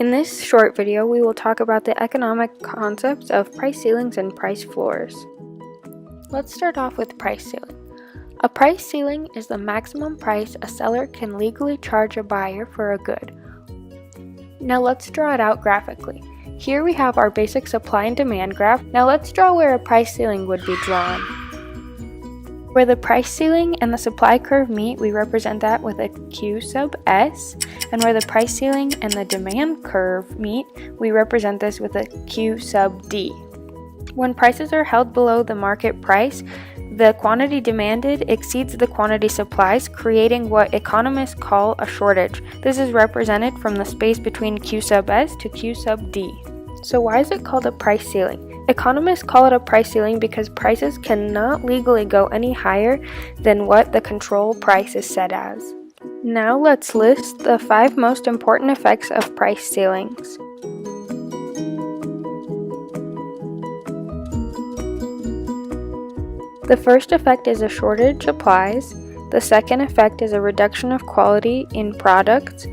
In this short video, we will talk about the economic concepts of price ceilings and price floors. Let's start off with price ceiling. A price ceiling is the maximum price a seller can legally charge a buyer for a good. Now let's draw it out graphically. Here we have our basic supply and demand graph. Now let's draw where a price ceiling would be drawn. Where the price ceiling and the supply curve meet, we represent that with a Q sub S, and where the price ceiling and the demand curve meet, we represent this with a Q sub D. When prices are held below the market price, the quantity demanded exceeds the quantity supplies, creating what economists call a shortage. This is represented from the space between Q sub S to Q sub D. So why is it called a price ceiling? Economists call it a price ceiling because prices cannot legally go any higher than what the control price is set as. Now let's list the 5 most important effects of price ceilings. The first effect is a shortage applies. The second effect is a reduction of quality in products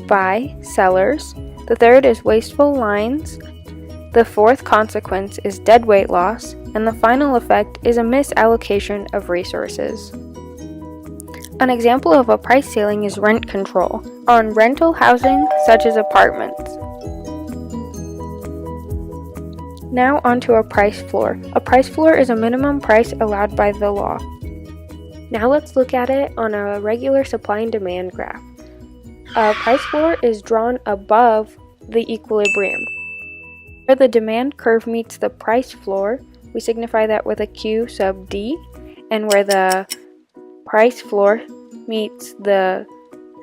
by sellers. The third is wasteful lines. The fourth consequence is deadweight loss, and the final effect is a misallocation of resources. An example of a price ceiling is rent control on rental housing such as apartments. Now onto a price floor. A price floor is a minimum price allowed by the law. Now let's look at it on a regular supply and demand graph. A price floor is drawn above the equilibrium. Where the demand curve meets the price floor, we signify that with a Q sub D, and where the price floor meets the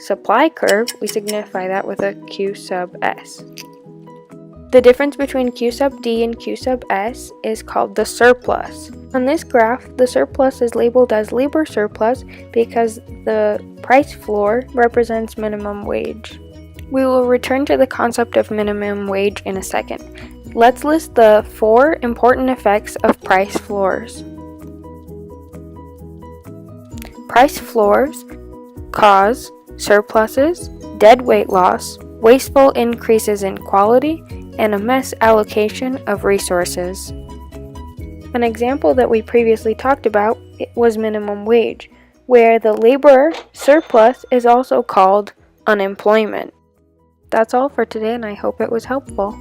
supply curve, we signify that with a Q sub S. The difference between Q sub D and Q sub S is called the surplus. On this graph, the surplus is labeled as labor surplus because the price floor represents minimum wage. We will return to the concept of minimum wage in a second. Let's list the 4 important effects of price floors. Price floors cause surpluses, deadweight loss, wasteful increases in quality, and a misallocation of resources. An example that we previously talked about was minimum wage, where the labor surplus is also called unemployment. That's all for today, and I hope it was helpful.